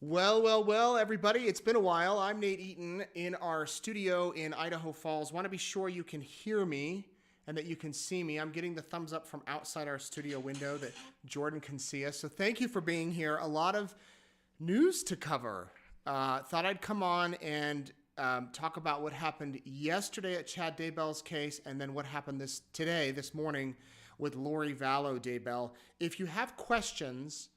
Well, everybody. It's been a while. I'm Nate Eaton in our studio in Idaho Falls. Want to be sure you can hear me and that you can see me. I'm getting the thumbs up from outside our studio window that Jordan can see us. So thank you for being here. A lot of news to cover. Thought I'd come on and talk about what happened yesterday at Chad Daybell's case and then what happened this morning with Lori Vallow Daybell. If you have questions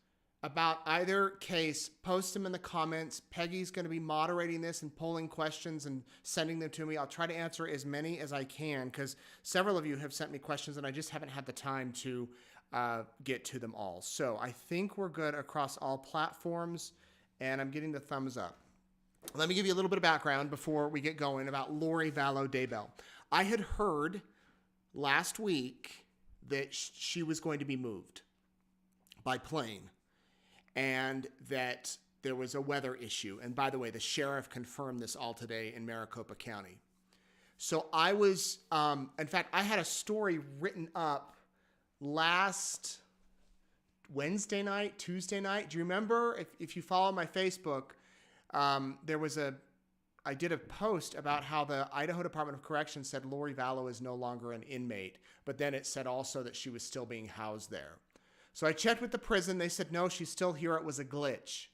about either case, post them in the comments. Peggy's going to be moderating this and polling questions and sending them to me. I'll try to answer as many as I can because several of you have sent me questions and I just haven't had the time to get to them all. So I think we're good across all platforms and I'm getting the thumbs up. Let me give you a little bit of background before we get going about Lori Vallow Daybell. I had heard last week that she was going to be moved by plane, and that there was a weather issue. And by the way, the sheriff confirmed this all today in Maricopa County. So I was, in fact, I had a story written up last Wednesday night, Tuesday night. Do you remember? If you follow my Facebook, I did a post about how the Idaho Department of Corrections said Lori Vallow is no longer an inmate, but then it said also that she was still being housed there. So I checked with the prison. They said, no, she's still here. It was a glitch.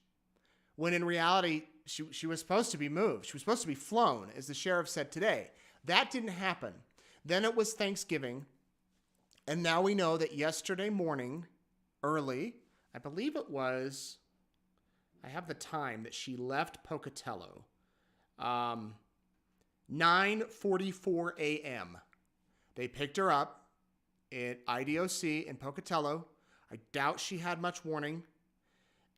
When in reality, she was supposed to be moved. She was supposed to be flown, as the sheriff said today. That didn't happen. Then it was Thanksgiving. And now we know that yesterday morning, early, I believe it was, I have the time that she left Pocatello, 9:44 a.m. They picked her up at IDOC in Pocatello. I doubt she had much warning.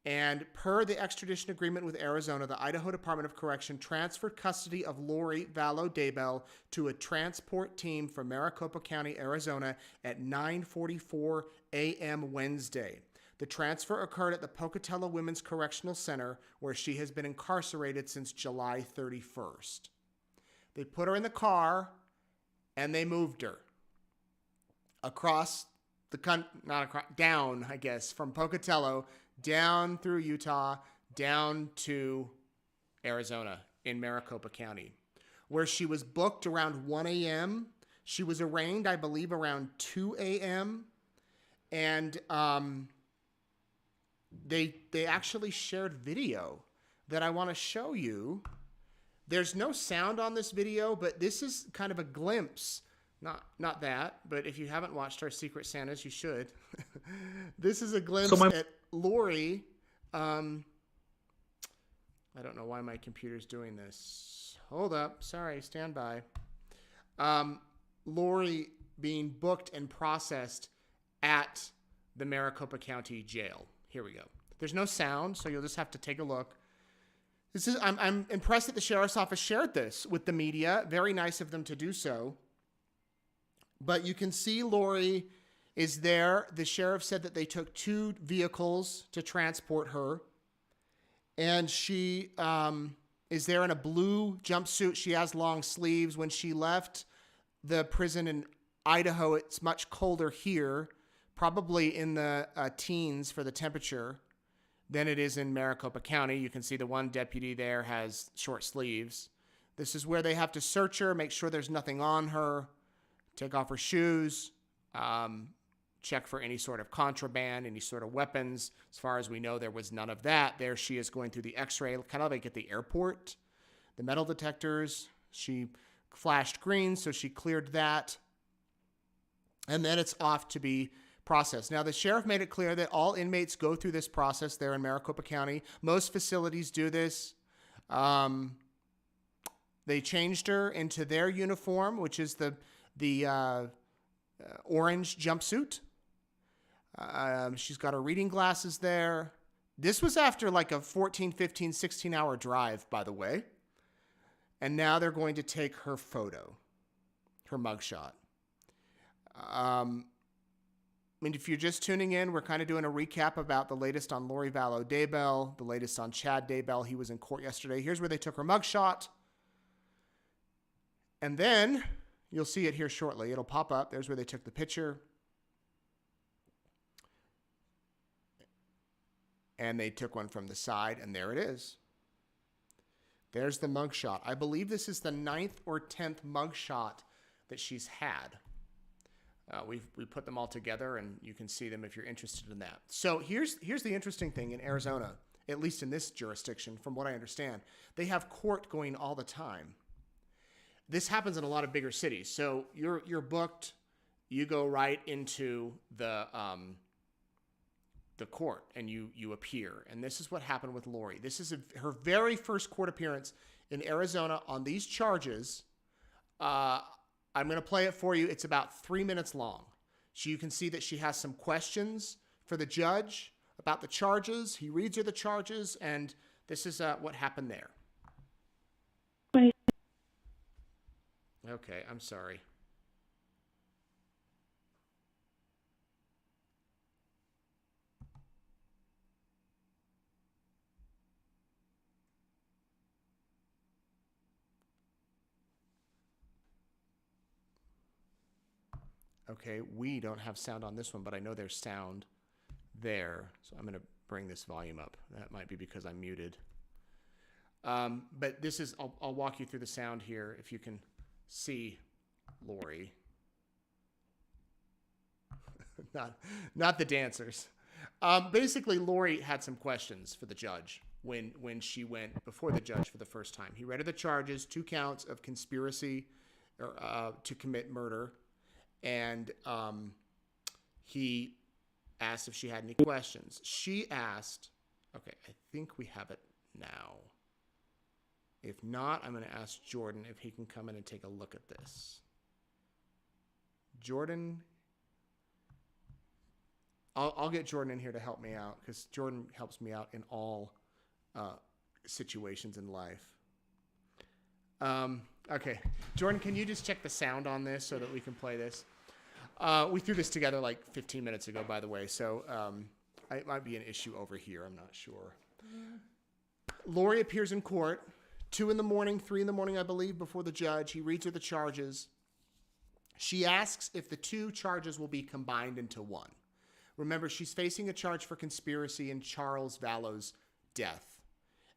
And per the extradition agreement with Arizona, the Idaho Department of Correction transferred custody of Lori Vallow Daybell to a transport team from Maricopa County, Arizona at 9:44 a.m. Wednesday. The transfer occurred at the Pocatello Women's Correctional Center, where she has been incarcerated since July 31st. They put her in the car and they moved her across down, I guess, from Pocatello, down through Utah, down to Arizona in Maricopa County, where she was booked around 1 a.m. She was arraigned, I believe, around 2 a.m. And they actually shared video that I want to show you. There's no sound on this video, but this is kind of a glimpse. Not that, but if you haven't watched our Secret Santas, you should. This is a glimpse at Lori. I don't know why my computer's doing this. Hold up. Sorry, stand by. Lori being booked and processed at the Maricopa County Jail. Here we go. There's no sound, so you'll just have to take a look. I'm impressed that the sheriff's office shared this with the media. Very nice of them to do so. But you can see Lori is there. The sheriff said that they took 2 vehicles to transport her. And she is there in a blue jumpsuit. She has long sleeves. When she left the prison in Idaho, it's much colder here, probably in the teens for the temperature, than it is in Maricopa County. You can see the one deputy there has short sleeves. This is where they have to search her, make sure there's nothing on her, take off her shoes, check for any sort of contraband, any sort of weapons. As far as we know, there was none of that. There she is going through the x-ray, kind of like at the airport. The metal detectors, she flashed green, so she cleared that. And then it's off to be processed. Now, the sheriff made it clear that all inmates go through this process there in Maricopa County. Most facilities do this. They changed her into their uniform, which is the orange jumpsuit. She's got her reading glasses there. This was after like a 14, 15, 16-hour drive, by the way. And now they're going to take her photo, her mugshot. I mean, if you're just tuning in, we're kind of doing a recap about the latest on Lori Vallow Daybell, the latest on Chad Daybell. He was in court yesterday. Here's where they took her mugshot. And then you'll see it here shortly. It'll pop up. There's where they took the picture. And they took one from the side, and there it is. There's the mugshot. I believe this is the 9th or 10th mugshot that she's had. We put them all together, and you can see them if you're interested in that. So here's the interesting thing in Arizona, at least in this jurisdiction, from what I understand. They have court going all the time. This happens in a lot of bigger cities. So you're booked, you go right into the court, and you appear. And this is what happened with Lori. This is her very first court appearance in Arizona on these charges. I'm going to play it for you. It's about 3 minutes long. So you can see that she has some questions for the judge about the charges. He reads her the charges, and this is what happened there. Wait. Okay, I'm sorry. Okay, we don't have sound on this one, but I know there's sound there. So I'm going to bring this volume up. That might be because I'm muted. But this is, I'll walk you through the sound here if you can see Lori. not the dancers. Basically, Lori had some questions for the judge when she went before the judge for the first time. He read her the charges, 2 counts of conspiracy to commit murder. And he asked if she had any questions. She asked, okay, I think we have it now. If not, I'm going to ask Jordan if he can come in and take a look at this. Jordan, I'll get Jordan in here to help me out, because Jordan helps me out in all situations in life. Okay, Jordan, can you just check the sound on this so that we can play this? We threw this together like 15 minutes ago, by the way, so it might be an issue over here. I'm not sure. Lori appears in court, 2 in the morning, 3 in the morning, I believe, before the judge. He reads her the charges. She asks if the 2 charges will be combined into one. Remember, she's facing a charge for conspiracy in Charles Vallow's death.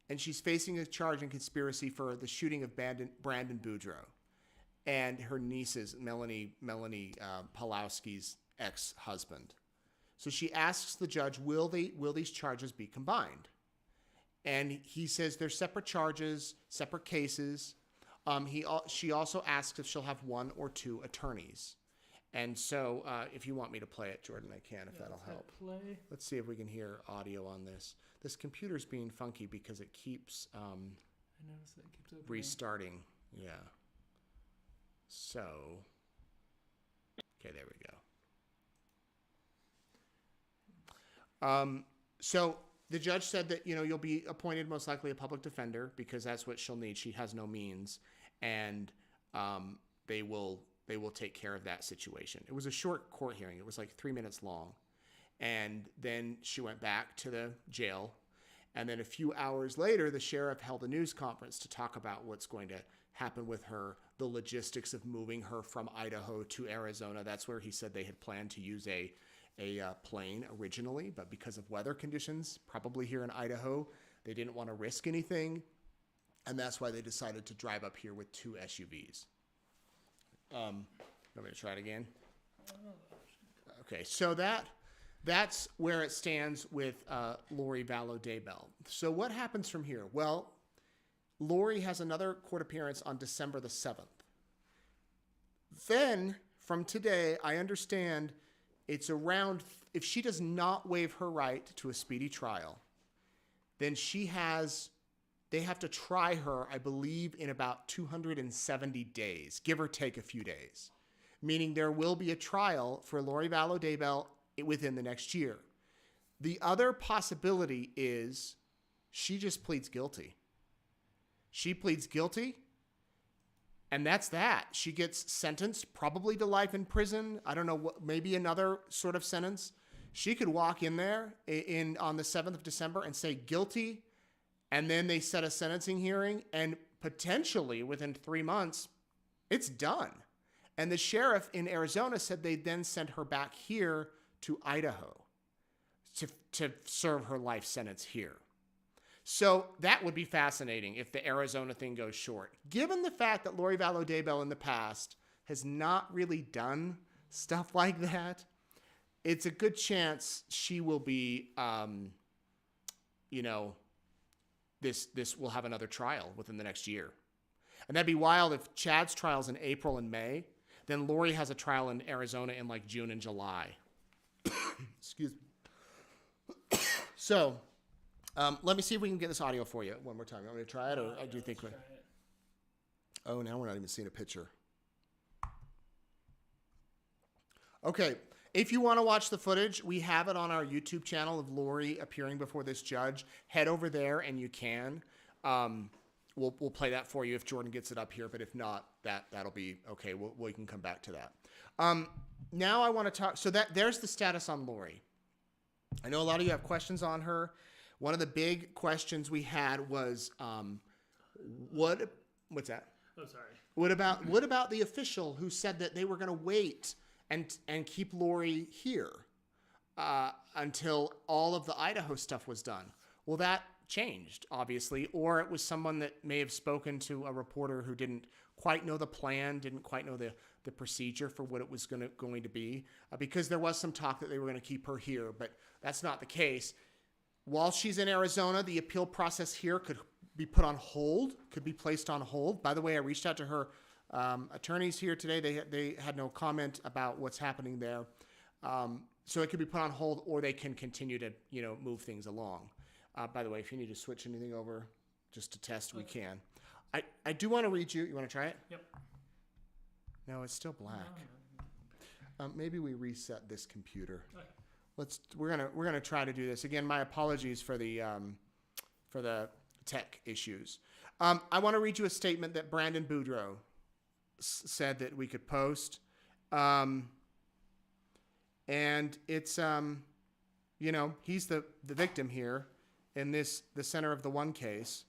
And she's facing a charge in conspiracy for the shooting of Brandon Boudreaux and her niece's, Melanie Pawlowski's ex-husband. So she asks the judge, will these charges be combined? And he says they're separate charges, separate cases. She also asks if she'll have 1 or 2 attorneys. And so if you want me to play it, Jordan, I can, if that'll help. Play. Let's see if we can hear audio on this. This computer's being funky because it keeps I noticed that it keeps opening. restarting. Yeah. So, okay, there we go. So the judge said that, you'll be appointed most likely a public defender because that's what she'll need. She has no means, and they will take care of that situation. It was a short court hearing. It was like 3 minutes long. And then she went back to the jail. And then a few hours later, the sheriff held a news conference to talk about what's going to happen with her, the logistics of moving her from Idaho to Arizona. That's where he said they had planned to use a plane originally, but because of weather conditions, probably here in Idaho, they didn't want to risk anything. And that's why they decided to drive up here with 2 SUVs. Want me to try it again? Okay, so that's where it stands with Lori Vallow Daybell. So what happens from here? Well, Lori has another court appearance on December the 7th. Then, from today, I understand it's around, if she does not waive her right to a speedy trial, then they have to try her, I believe, in about 270 days, give or take a few days. Meaning there will be a trial for Lori Vallow Daybell within the next year. The other possibility is she just pleads guilty. She pleads guilty, and that's that. She gets sentenced probably to life in prison. I don't know, what, maybe another sort of sentence. She could walk in there on the 7th of December and say guilty, and then they set a sentencing hearing, and potentially within 3 months, it's done. And the sheriff in Arizona said they'd then send her back here to Idaho to serve her life sentence here. So that would be fascinating if the Arizona thing goes short. Given the fact that Lori Vallow Daybell in the past has not really done stuff like that, it's a good chance she will be, this will have another trial within the next year. And that'd be wild if Chad's trial's in April and May, then Lori has a trial in Arizona in like June and July. Excuse me. So, let me see if we can get this audio for you one more time. You want me to try it, or do you think? Oh, now we're not even seeing a picture. Okay, if you want to watch the footage, we have it on our YouTube channel of Lori appearing before this judge. Head over there and you can. We'll play that for you if Jordan gets it up here, but if not, that'll be okay. We can come back to that. Now I want to talk. So there's the status on Lori. I know a lot of you have questions on her. One of the big questions we had was, what's that? Oh, sorry. What about the official who said that they were going to wait and keep Lori here until all of the Idaho stuff was done? Well, that changed, obviously, or it was someone that may have spoken to a reporter who didn't quite know the plan, didn't quite know the procedure for what it was going to be, because there was some talk that they were going to keep her here, but that's not the case. While she's in Arizona, the appeal process here could be put on hold, could be placed on hold. By the way, I reached out to her attorneys here today. They had no comment about what's happening there. So it could be put on hold, or they can continue to, move things along. By the way, if you need to switch anything over just to test, we can. I do want to read you. You want to try it? Yep. No, it's still black. Maybe we reset this computer. Okay. We're gonna try to do this again. My apologies for the tech issues. I want to read you a statement that Brandon Boudreaux said that we could post, and it's he's the victim here in the center of the one case.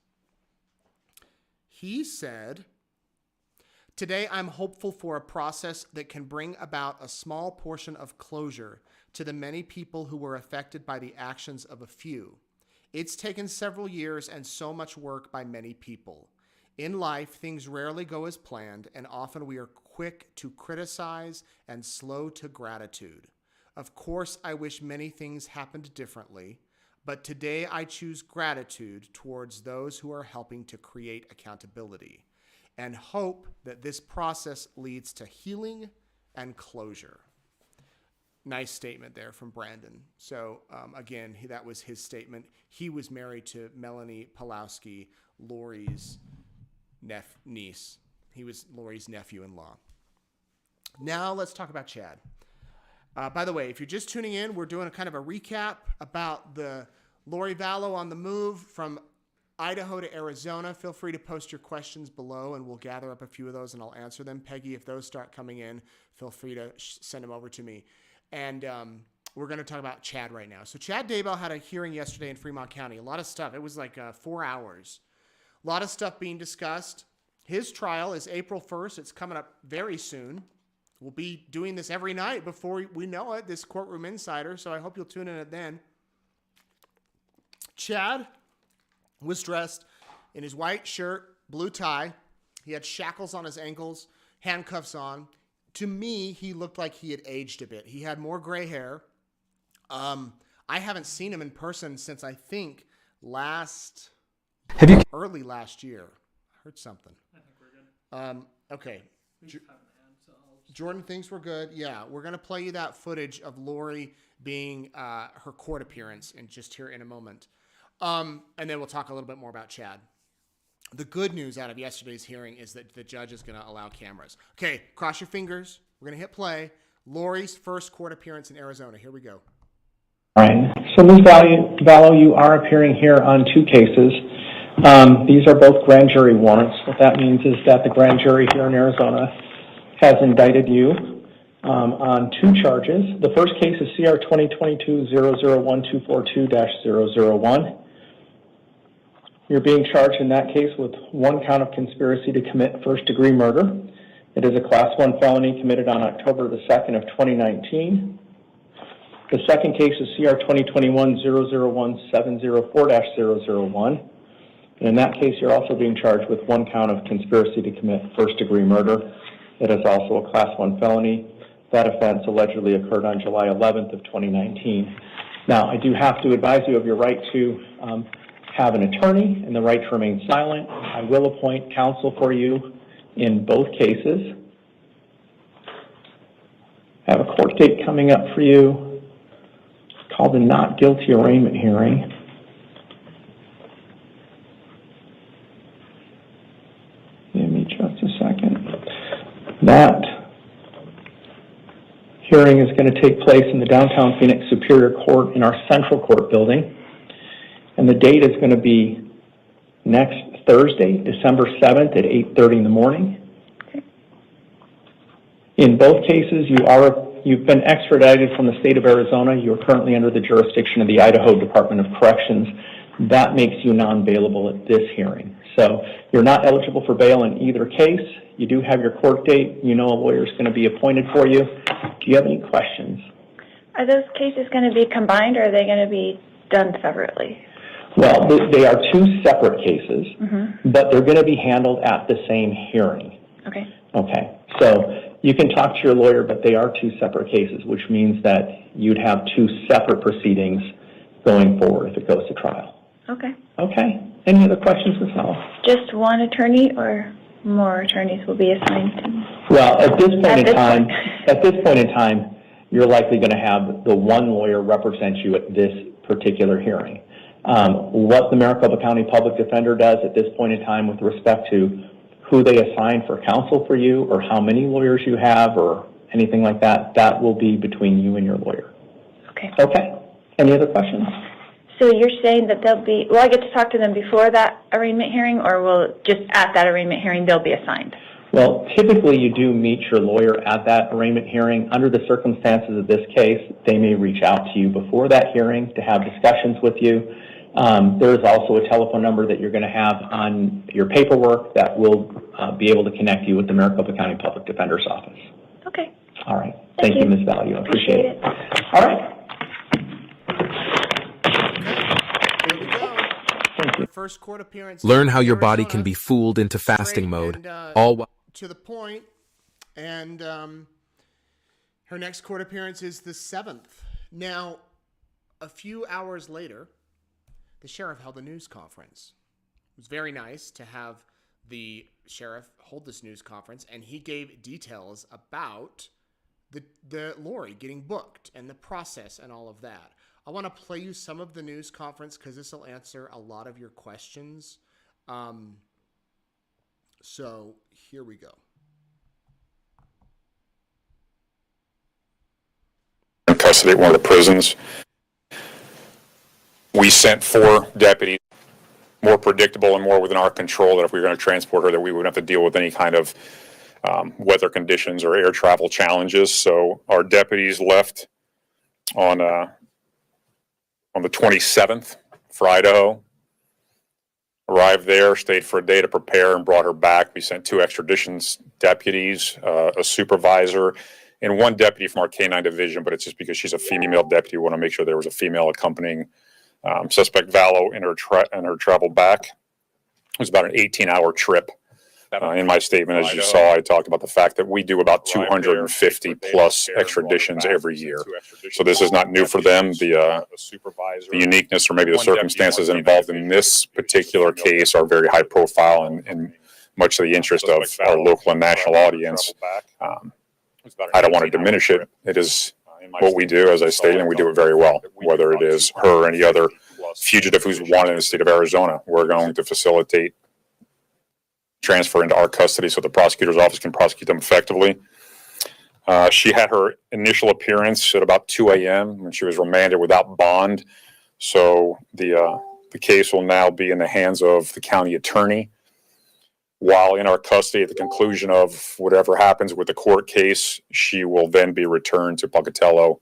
He said, "Today I'm hopeful for a process that can bring about a small portion of closure to the many people who were affected by the actions of a few. It's taken several years and so much work by many people. In life, things rarely go as planned, and often we are quick to criticize and slow to gratitude. Of course, I wish many things happened differently, but today I choose gratitude towards those who are helping to create accountability, and hope that this process leads to healing and closure." Nice statement there from Brandon. So again, that was his statement. He was married to Melanie Pawlowski, Lori's niece. He was Lori's nephew-in-law. Now let's talk about Chad. By the way, if you're just tuning in, we're doing a kind of a recap about the Lori Vallow on the move from Idaho to Arizona. Feel free to post your questions below, and we'll gather up a few of those, and I'll answer them. Peggy, if those start coming in, feel free to send them over to me. And we're going to talk about Chad right now. So Chad Daybell had a hearing yesterday in Fremont County. A lot of stuff. It was like 4 hours. A lot of stuff being discussed. His trial is April 1st. It's coming up very soon. We'll be doing this every night before we know it, this Courtroom Insider, so I hope you'll tune in at then. Chad was dressed in his white shirt, blue tie. He had shackles on his ankles, handcuffs on. To me, he looked like he had aged a bit. He had more gray hair. I haven't seen him in person since I think early last year. I heard something. I think we're good. Okay. We just haven't had, so Jordan thinks we're good. Yeah, we're going to play you that footage of Lori being her court appearance just here in a moment. And then we'll talk a little bit more about Chad. The good news out of yesterday's hearing is that the judge is going to allow cameras. Okay, cross your fingers. We're going to hit play. Lori's first court appearance in Arizona. Here we go. All right. So Ms. Vallow, you are appearing here on 2 cases. These are both grand jury warrants. What that means is that the grand jury here in Arizona has indicted you on 2 charges. The first case is CR 2022-001242-001. You're being charged in that case with 1 count of conspiracy to commit first-degree murder. It is a Class 1 felony committed on October the 2nd of 2019. The second case is CR 2021-001704-001. And in that case, you're also being charged with one count of conspiracy to commit first-degree murder. It is also a Class 1 felony. That offense allegedly occurred on July 11th of 2019. Now, I do have to advise you of your right to have an attorney and the right to remain silent. I will appoint counsel for you in both cases. I have a court date coming up for you called the not guilty arraignment hearing. Give me just a second. That hearing is going to take place in the downtown Phoenix Superior Court in our Central Court building. And the date is going to be next Thursday, December 7th at 8:30 in the morning. In both cases, you've been extradited from the state of Arizona. You're currently under the jurisdiction of the Idaho Department of Corrections. That makes you non-bailable at this hearing. So you're not eligible for bail in either case. You do have your court date. You know a lawyer is going to be appointed for you. Do you have any questions? Are those cases going to be combined, or are they going to be done separately? Well, they are two separate cases, but they're going to be handled at the same hearing. Okay. Okay. So you can talk to your lawyer, but they are two separate cases, which means that you'd have two separate proceedings going forward if it goes to trial. Okay. Okay. Any other questions, Ms. Vallow? Just one attorney, or more attorneys will be assigned? Well, at this point in time, you're likely going to have the one lawyer represent you at this particular hearing. What the Maricopa County Public Defender does at this point in time with respect to who they assign for counsel for you, or how many lawyers you have, or anything like that, that will be between you and your lawyer. Okay. Okay. Any other questions? So you're saying that will I get to talk to them before that arraignment hearing, or will just at that arraignment hearing they'll be assigned? Well, typically you do meet your lawyer at that arraignment hearing. Under the circumstances of this case, they may reach out to you before that hearing to have discussions with you. There is also a telephone number that you're going to have on your paperwork that will be able to connect you with the Maricopa County Public Defender's Office. Okay. All right. Thank you, Ms. Vallow. I appreciate it. All right. Here we go. Her first court appearance. Learn how your body can be fooled into fasting mode, all while to the point. And her next court appearance is the 7th. Now, a few hours later, the sheriff held a news conference. It was very nice to have the sheriff hold this news conference, and he gave details about the lorry getting booked and the process and all of that. I want to play you some of the news conference because this will answer a lot of your questions. So here we go. In custody at one of the prisons. We sent 4 deputies, more predictable and more within our control, that if we were going to transport her, that we wouldn't have to deal with any kind of weather conditions or air travel challenges. So our deputies left on the 27th for Idaho, arrived there, stayed for a day to prepare, and brought her back. We sent 2 extradition deputies, a supervisor, and 1 deputy from our K-9 division, but it's just because she's a female deputy. We want to make sure there was a female accompanying suspect Vallow in her travel back. It was about an 18-hour trip. In my statement, as you saw, I talked about the fact that we do about 250 plus extraditions every year. So this is not new for them. The uniqueness, or maybe the circumstances involved in this particular case, are very high profile and much to the interest of our local and national audience. I don't want to diminish it. It is what we do, as I stated, and we do it very well. Whether it is her or any other fugitive who's wanted in the state of Arizona, we're going to facilitate transfer into our custody so the prosecutor's office can prosecute them effectively. She had her initial appearance at about 2 a.m. when she was remanded without bond. So the case will now be in the hands of the county attorney. While in our custody, at the conclusion of whatever happens with the court case, she will then be returned to Pocatello,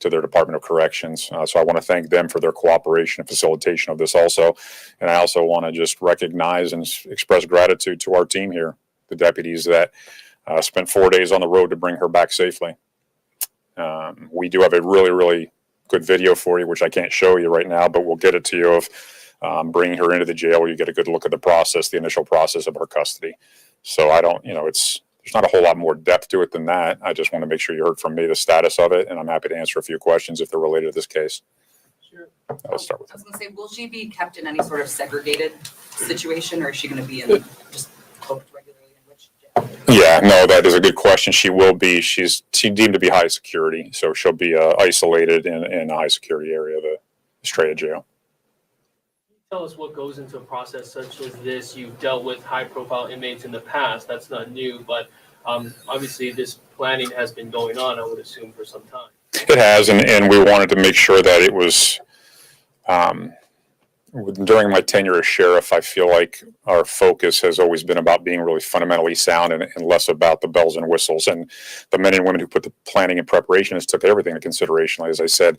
to their Department of Corrections. So I want to thank them for their cooperation and facilitation of this also. And I also want to just recognize and express gratitude to our team here, the deputies that spent 4 days on the road to bring her back safely. We do have a really, really good video for you, which I can't show you right now, but we'll get it to you of bringing her into the jail where you get a good look at the process, the initial process of her custody. So I don't, there's not a whole lot more depth to it than that. I just want to make sure you heard from me the status of it, and I'm happy to answer a few questions if they're related to this case. Sure. I'll start with I was going to say, will she be kept in any sort of segregated situation, or is she going to be in just booked regularly in which jail? Yeah, no, that is a good question. She will be. She's deemed to be high security, so she'll be isolated in a high security area of the Estrella jail. Tell us what goes into a process such as this. You've dealt with high-profile inmates in the past. That's not new, but obviously this planning has been going on, I would assume, for some time. It has, and we wanted to make sure that it was, during my tenure as sheriff, I feel like our focus has always been about being really fundamentally sound and less about the bells and whistles. And the men and women who put the planning and preparation took everything into consideration. As I said,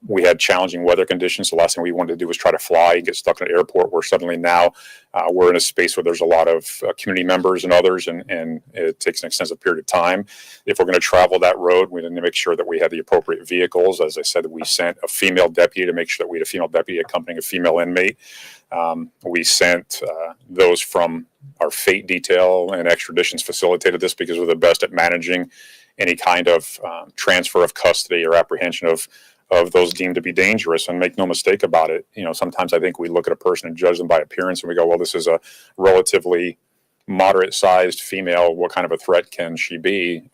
we had challenging weather conditions. The last thing we wanted to do was try to fly and get stuck in an airport where suddenly now we're in a space where there's a lot of community members and others, and it takes an extensive period of time. If we're going to travel that road, we need to make sure that we had the appropriate vehicles. As I said, we sent a female deputy to make sure that we had a female deputy accompanying a female inmate. We sent those from our FATE detail, and extraditions facilitated this because we're the best at managing any kind of transfer of custody or apprehension of those deemed to be dangerous. And make no mistake about it, sometimes I think we look at a person and judge them by appearance, and we go, well, this is a relatively moderate-sized female. What kind of a threat can she be?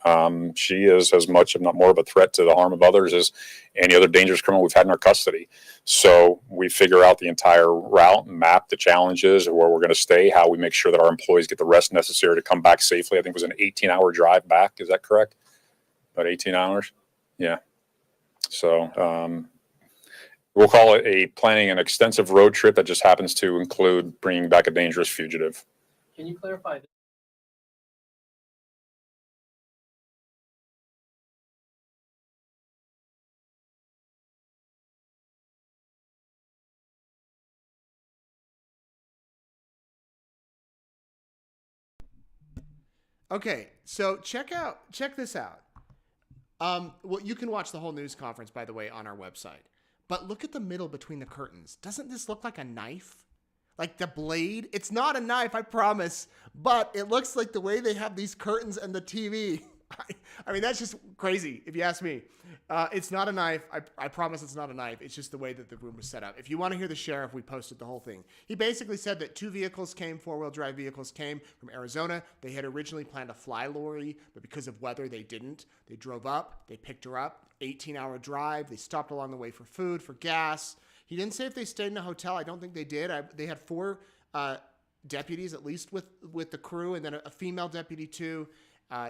She is as much, if not more, of a threat to the harm of others as any other dangerous criminal we've had in our custody. So we figure out the entire route and map the challenges of where we're going to stay, how we make sure that our employees get the rest necessary to come back safely. I think it was an 18-hour drive back. Is that correct? About 18 hours? Yeah. So we'll call it planning an extensive road trip that just happens to include bringing back a dangerous fugitive. Can you clarify this? Okay, so check this out. Well, you can watch the whole news conference, by the way, on our website. But look at the middle between the curtains. Doesn't this look like a knife? Like the blade? It's not a knife, I promise. But it looks like the way they have these curtains and the TV. I mean, that's just crazy, if you ask me. It's not a knife. I promise it's not a knife. It's just the way that the room was set up. If you want to hear the sheriff, we posted the whole thing. He basically said that 2 vehicles came, 4-wheel drive vehicles came from Arizona. They had originally planned to fly Lori, but because of weather, they didn't. They drove up. They picked her up. 18-hour drive. They stopped along the way for food, for gas. He didn't say if they stayed in a hotel. I don't think they did. They had 4 deputies, at least with the crew, and then a female deputy too.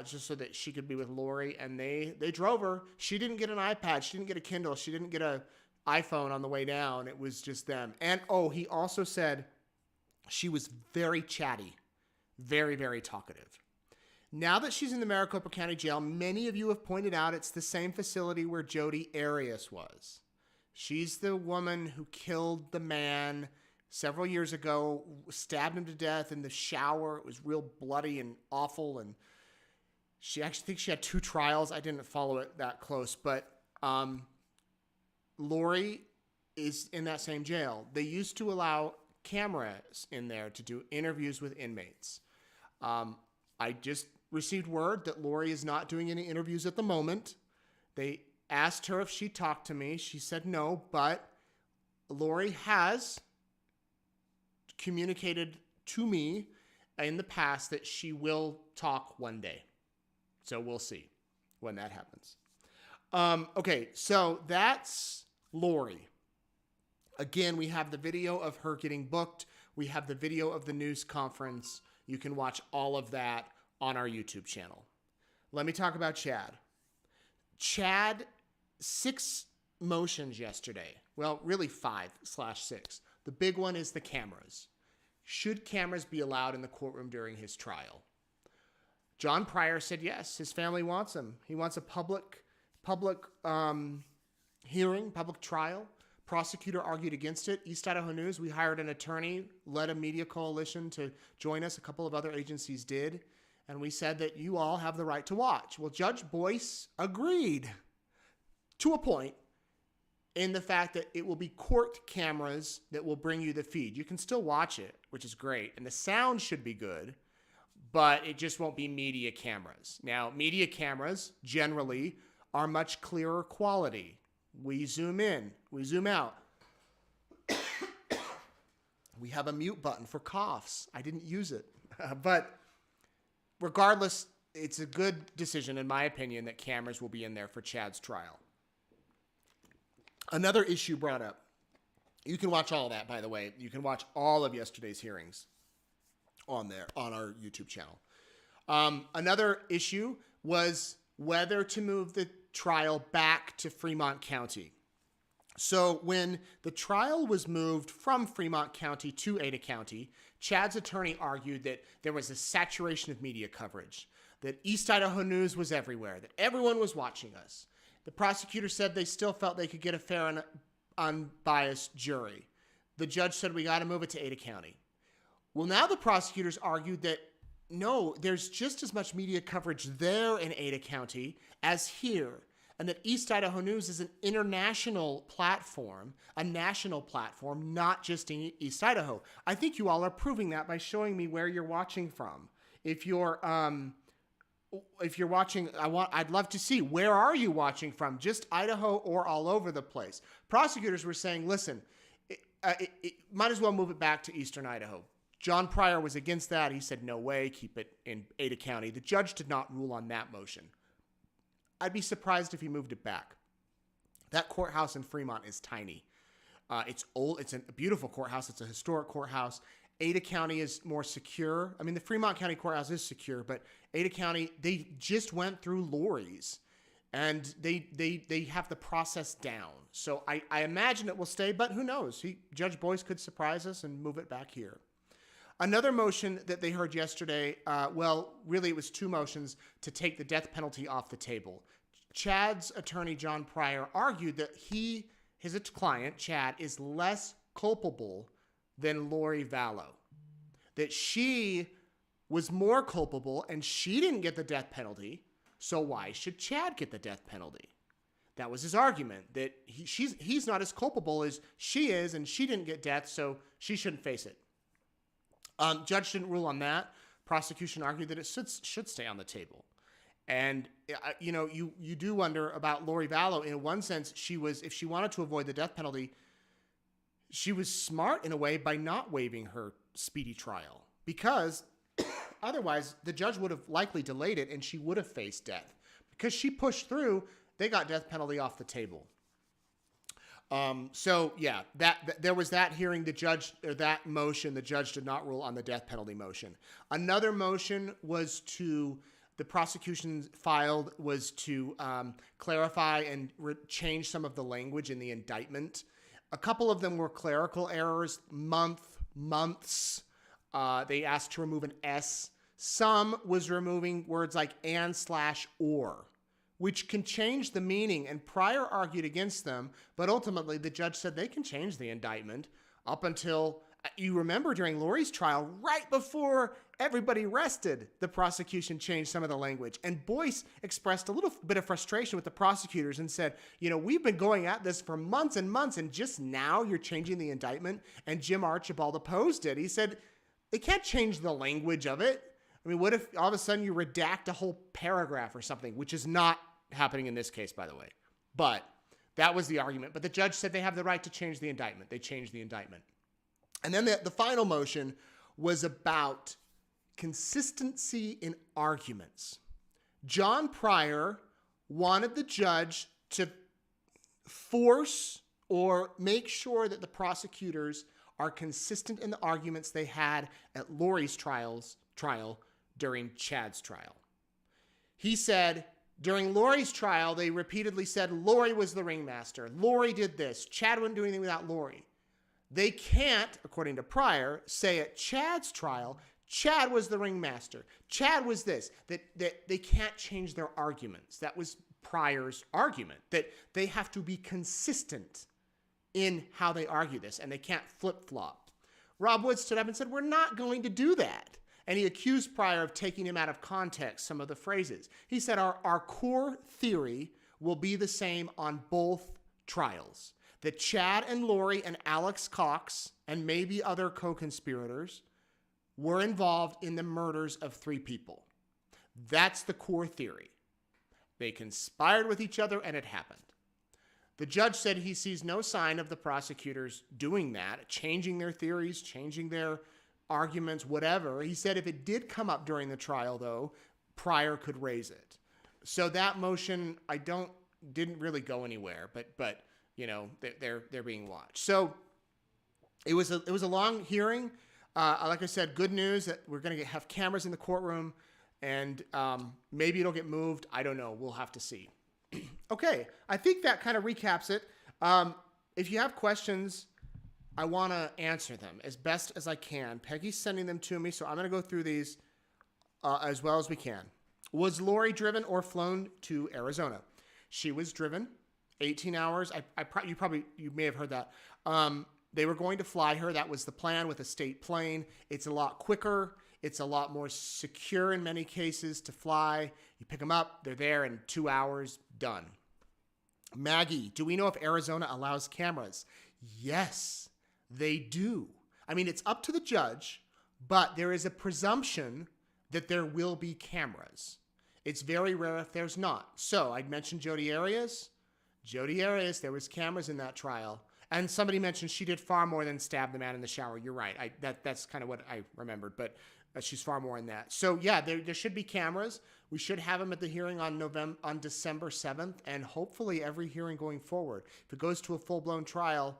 Just so that she could be with Lori, and they drove her. She didn't get an iPad. She didn't get a Kindle. She didn't get an iPhone on the way down. It was just them. And, he also said she was very chatty, very, very talkative. Now that she's in the Maricopa County Jail, many of you have pointed out it's the same facility where Jodi Arias was. She's the woman who killed the man several years ago, stabbed him to death in the shower. It was real bloody and awful, and she actually thinks she had 2 trials. I didn't follow it that close, but Lori is in that same jail. They used to allow cameras in there to do interviews with inmates. I just received word that Lori is not doing any interviews at the moment. They asked her if she talked to me. She said no, but Lori has communicated to me in the past that she will talk one day. So we'll see when that happens. Okay, so that's Lori. Again, we have the video of her getting booked. We have the video of the news conference. You can watch all of that on our YouTube channel. Let me talk about Chad. Chad, 6 motions yesterday. Well, really 5/6. The big one is the cameras. Should cameras be allowed in the courtroom during his trial? John Pryor said yes. His family wants them. He wants a public hearing, public trial. Prosecutor argued against it. East Idaho News, we hired an attorney, led a media coalition to join us. A couple of other agencies did. And we said that you all have the right to watch. Well, Judge Boyce agreed to a point. in the fact that it will be court cameras that will bring you the feed. You can still watch it, which is great, and the sound should be good, but it just won't be media cameras. Now, media cameras generally are much clearer quality. We zoom in, we zoom out. We have a mute button for coughs. I didn't use it. But regardless, it's a good decision, in my opinion, that cameras will be in there for Chad's trial. Another issue brought up. You can watch all of that, by the way. You can watch all of yesterday's hearings on there, on our YouTube channel. Another issue was whether to move the trial back to Fremont County. So when the trial was moved from Fremont County to Ada County, Chad's attorney argued that there was a saturation of media coverage, that East Idaho News was everywhere, that everyone was watching us. The prosecutor said they still felt they could get a fair and unbiased jury. The judge said, we got to move it to Ada County. Well, now the prosecutors argued that no, there's just as much media coverage there in Ada County as here, and that East Idaho News is an international platform, a national platform, not just in East Idaho. I think you all are proving that by showing me where you're watching from. If you're watching, I'd love to see, where are you watching from? Just Idaho or all over the place? Prosecutors were saying, listen, it might as well move it back to Eastern Idaho. John Pryor was against that. He said, no way, keep it in Ada County. The judge did not rule on that motion. I'd be surprised if he moved it back. That courthouse in Fremont is tiny. It's old. It's a beautiful courthouse. It's a historic courthouse. Ada County is more secure. I mean, the Fremont County Courthouse is secure, but Ada County, they just went through Lori's, and they have the process down. So I imagine it will stay, but who knows? Judge Boyce could surprise us and move it back here. Another motion that they heard yesterday, really it was two motions to take the death penalty off the table. Chad's attorney, John Pryor, argued that his client, Chad, is less culpable than Lori Vallow. That she was more culpable and she didn't get the death penalty, so why should Chad get the death penalty? That was his argument, that he's not as culpable as she is and she didn't get death, so she shouldn't face it. Judge didn't rule on that. Prosecution argued that it should stay on the table. And, you do wonder about Lori Vallow. In one sense, if she wanted to avoid the death penalty, she was smart in a way by not waiving her speedy trial. Because otherwise, the judge would have likely delayed it and she would have faced death. Because she pushed through, they got death penalty off the table. There was that hearing. That motion, the judge did not rule on the death penalty motion. Another motion the prosecution filed was to clarify and change some of the language in the indictment. A couple of them were clerical errors, months. They asked to remove an S. Some was removing words like and/or. Which can change the meaning, and Pryor argued against them, but ultimately the judge said they can change the indictment up until, you remember during Lori's trial, right before everybody rested, the prosecution changed some of the language. And Boyce expressed a little bit of frustration with the prosecutors and said, we've been going at this for months and months, and just now you're changing the indictment? And Jim Archibald opposed it. He said, they can't change the language of it. I mean, what if all of a sudden you redact a whole paragraph or something, which is not happening in this case, by the way. But that was the argument. But the judge said they have the right to change the indictment. They changed the indictment. And then the final motion was about consistency in arguments. John Pryor wanted the judge to force or make sure that the prosecutors are consistent in the arguments they had at Lori's trial during Chad's trial. He said, during Lori's trial, they repeatedly said Lori was the ringmaster. Lori did this. Chad wouldn't do anything without Lori. They can't, according to Pryor, say at Chad's trial, Chad was the ringmaster. Chad was this. That they can't change their arguments. That was Pryor's argument, that they have to be consistent in how they argue this, and they can't flip-flop. Rob Wood stood up and said, we're not going to do that. And he accused Pryor of taking him out of context, some of the phrases. He said, our core theory will be the same on both trials. that Chad and Lori and Alex Cox and maybe other co-conspirators were involved in the murders of 3 people. That's the core theory. They conspired with each other and it happened. The judge said he sees no sign of the prosecutors doing that, changing their theories, changing their arguments, whatever. He said if it did come up during the trial, though, Pryor could raise it. So that motion, didn't really go anywhere, but you know, they're being watched. So it was a long hearing. Like I said, good news that we're going to have cameras in the courtroom, and maybe it'll get moved. I don't know. We'll have to see. Okay, I think that kind of recaps it. If you have questions, I want to answer them as best as I can. Peggy's sending them to me, so I'm going to go through these as well as we can. Was Lori driven or flown to Arizona? She was driven 18 hours. You may have heard that. They were going to fly her. That was the plan with a state plane. It's a lot quicker. It's a lot more secure in many cases to fly. You pick them up, they're there in 2 hours, done. Maggie, do we know if Arizona allows cameras? Yes, they do. I mean, it's up to the judge, but there is a presumption that there will be cameras. It's very rare if there's not. So I'd mentioned Jodi Arias. Jodi Arias, there was cameras in that trial. And somebody mentioned she did far more than stab the man in the shower. You're right. That's kind of what I remembered, but she's far more in that. So yeah, there should be cameras. We should have them at the hearing on December 7th, and hopefully every hearing going forward. If it goes to a full-blown trial,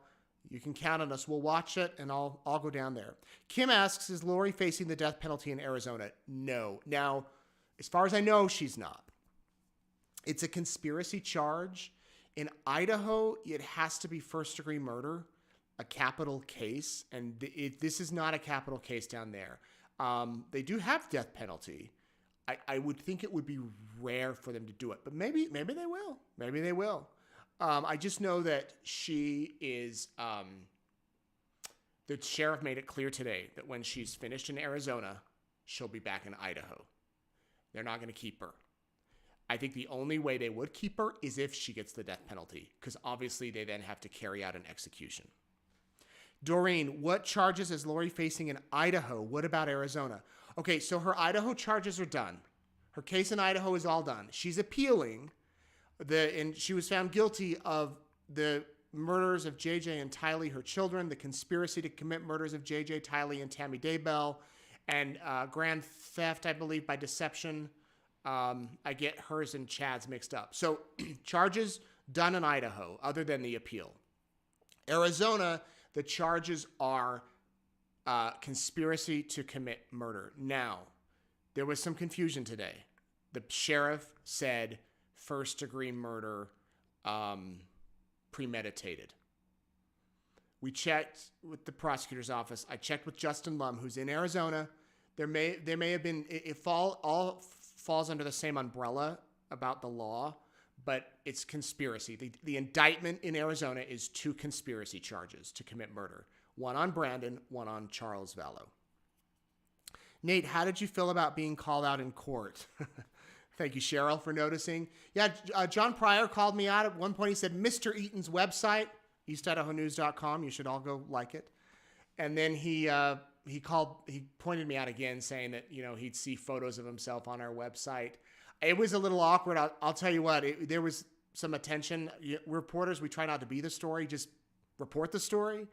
you can count on us. We'll watch it, and I'll go down there. Kim asks, is Lori facing the death penalty in Arizona? No. Now, as far as I know, she's not. It's a conspiracy charge. In Idaho, it has to be first-degree murder, a capital case, and this is not a capital case down there. They do have death penalty. I would think it would be rare for them to do it, but maybe they will. Maybe they will. I just know that she is. The sheriff made it clear today that when she's finished in Arizona, she'll be back in Idaho. They're not going to keep her. I think the only way they would keep her is if she gets the death penalty, because obviously they then have to carry out an execution. Doreen, what charges is Lori facing in Idaho? What about Arizona? Okay, so her Idaho charges are done. Her case in Idaho is all done. She's appealing, and she was found guilty of the murders of JJ and Tylee, her children, the conspiracy to commit murders of JJ, Tylee, and Tammy Daybell, and grand theft, I believe, by deception. I get hers and Chad's mixed up. So charges done in Idaho, other than the appeal. Arizona, the charges are conspiracy to commit murder. Now, there was some confusion today. The sheriff said first-degree murder, premeditated. We checked with the prosecutor's office. I checked with Justin Lum, who's in Arizona. There may have been, all falls under the same umbrella about the law, but it's conspiracy. The indictment in Arizona is 2 conspiracy charges to commit murder. One on Brandon, one on Charles Vallow. Nate, how did you feel about being called out in court? Thank you, Cheryl, for noticing. Yeah, John Pryor called me out at one point. He said, Mr. Eaton's website, eastidahonews.com. You should all go like it. And then he pointed me out again, saying that, he'd see photos of himself on our website. It was a little awkward. I'll tell you what, there was some attention. Reporters, we try not to be the story, just report the story.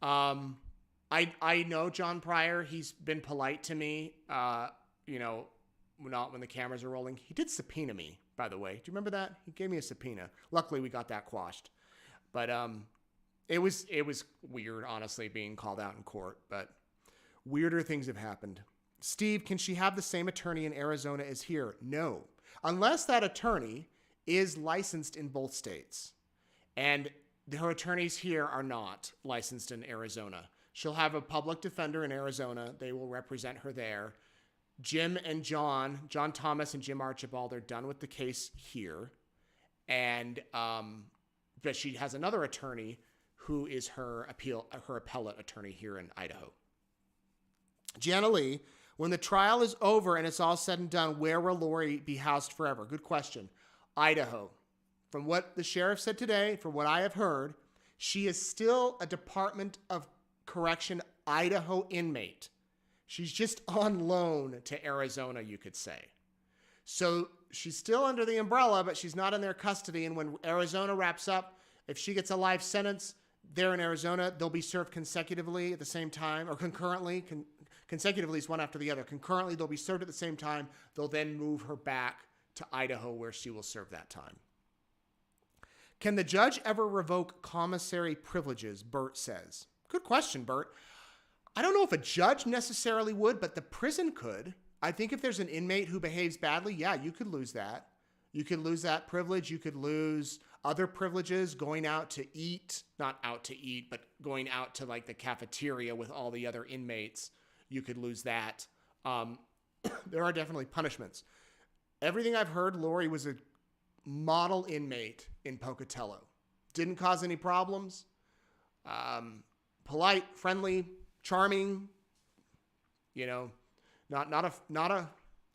I know John Pryor. He's been polite to me, not when the cameras are rolling. He did subpoena me, by the way. Do you remember that? He gave me a subpoena. Luckily, we got that quashed. But it was weird, honestly, being called out in court. But weirder things have happened. Steve, can she have the same attorney in Arizona as here? No. Unless that attorney is licensed in both states. And her attorneys here are not licensed in Arizona. She'll have a public defender in Arizona. They will represent her there. Jim and John Thomas and Jim Archibald are done with the case here. And but she has another attorney who is her appellate attorney here in Idaho. Jana Lee, when the trial is over and it's all said and done, where will Lori be housed forever? Good question. Idaho. From what the sheriff said today, from what I have heard, She is still a Department of Correction Idaho inmate. She's just on loan to Arizona, you could say. So she's still under the umbrella, but she's not in their custody. And when Arizona wraps up, if she gets a life sentence there in Arizona, they'll be served consecutively at the same time, or concurrently. Consecutively is one after the other. Concurrently, they'll be served at the same time. They'll then move her back to Idaho, where she will serve that time. Can the judge ever revoke commissary privileges? Bert says. Good question, Bert. I don't know if a judge necessarily would, but the prison could. I think if there's an inmate who behaves badly, yeah, you could lose that. You could lose that privilege. You could lose other privileges, going out to eat, not out to eat, but going out to like the cafeteria with all the other inmates. You could lose that. There are definitely punishments. Everything I've heard, Lori was a model inmate in Pocatello. Didn't cause any problems. Polite, friendly, charming. You know, not a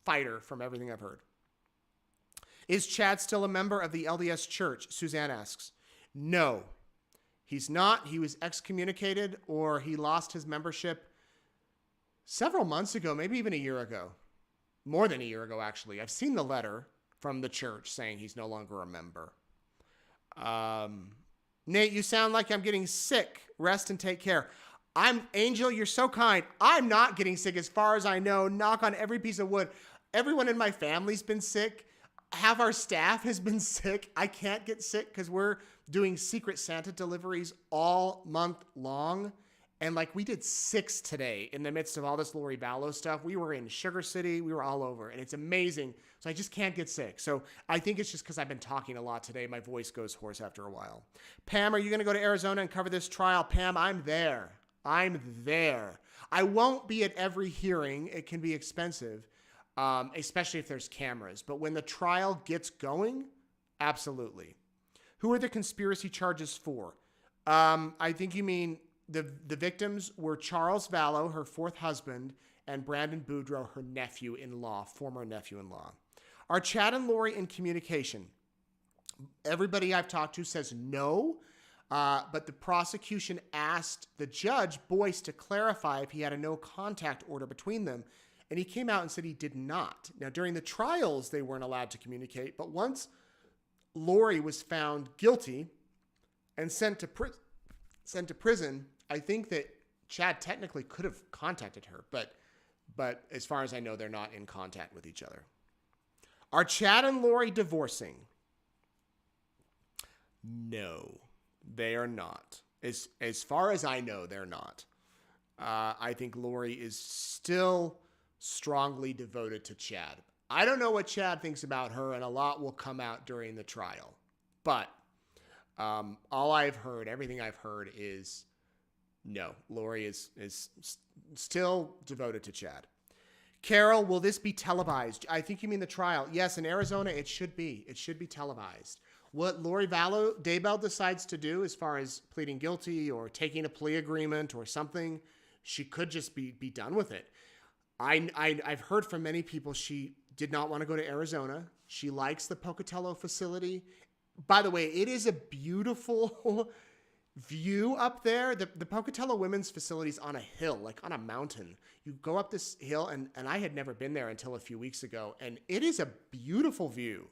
fighter from everything I've heard. Is Chad still a member of the LDS Church? Suzanne asks. No, he's not. He was excommunicated, or he lost his membership several months ago, maybe even a year ago. More than a year ago, actually. I've seen the letter from the church saying he's no longer a member. Nate, you sound like I'm getting sick. Rest and take care. Angel, you're so kind. I'm not getting sick as far as I know. Knock on every piece of wood. Everyone in my family's been sick. Half our staff has been sick. I can't get sick because we're doing Secret Santa deliveries all month long. And like we did 6 today in the midst of all this Lori Vallow stuff. We were in Sugar City. We were all over. And it's amazing. So I just can't get sick. So I think it's just because I've been talking a lot today. My voice goes hoarse after a while. Pam, are you going to go to Arizona and cover this trial? Pam, I'm there. I'm there. I won't be at every hearing. It can be expensive, especially if there's cameras. But when the trial gets going, absolutely. Who are the conspiracy charges for? I think you mean the victims were Charles Vallow, her 4th husband, and Brandon Boudreaux, her nephew-in-law, former nephew-in-law. Are Chad and Lori in communication? Everybody I've talked to says no. But the prosecution asked the judge, Boyce, to clarify if he had a no contact order between them. And he came out and said he did not. Now, during the trials, they weren't allowed to communicate. But once Lori was found guilty and sent to prison, I think that Chad technically could have contacted her. But as far as I know, they're not in contact with each other. Are Chad and Lori divorcing? No. They are not. As far as I know, they're not. I think Lori is still strongly devoted to Chad. I don't know what Chad thinks about her, and a lot will come out during the trial. But all I've heard, everything I've heard is no. Lori is still devoted to Chad. Carol, will this be televised? I think you mean the trial. Yes, in Arizona, it should be. It should be televised. What Lori Daybell decides to do as far as pleading guilty or taking a plea agreement or something, she could just be done with it. I've heard from many people she did not want to go to Arizona. She likes the Pocatello facility. By the way, it is a beautiful view up there. The Pocatello Women's Facility is on a hill, like on a mountain. You go up this hill, and I had never been there until a few weeks ago, and it is a beautiful view.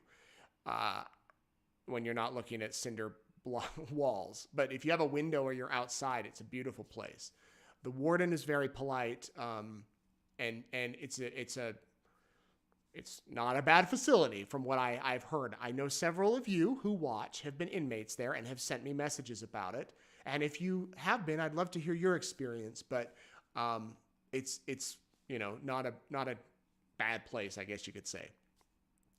When you're not looking at cinder walls. But if you have a window or you're outside, it's a beautiful place. The warden is very polite, and it's not a bad facility from what I've heard. I know several of you who watch have been inmates there and have sent me messages about it. And if you have been, I'd love to hear your experience. But it's not a bad place, I guess you could say.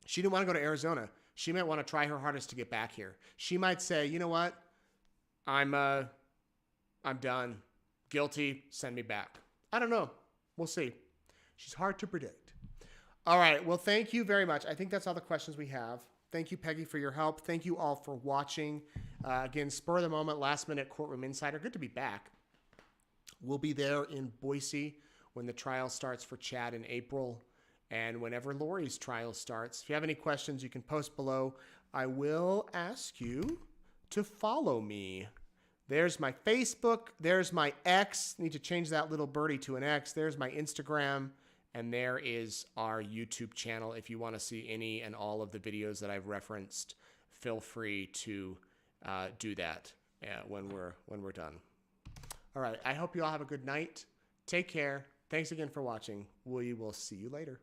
She didn't want to go to Arizona. She might want to try her hardest to get back here. She might say, you know what? I'm done. Guilty. Send me back. I don't know. We'll see. She's hard to predict. All right. Well, thank you very much. I think that's all the questions we have. Thank you, Peggy, for your help. Thank you all for watching. Again, spur of the moment, last minute Courtroom Insider. Good to be back. We'll be there in Boise when the trial starts for Chad in April. And whenever Lori's trial starts, if you have any questions, you can post below. I will ask you to follow me There's my Facebook. There's my X. Need to change that little birdie to an X. There's my Instagram. And there is our YouTube channel. If you want to see any and all of the videos that I've referenced, feel free to do that when we're done. All right. I hope you all have a good night. Take care. Thanks again for watching. We will see you later.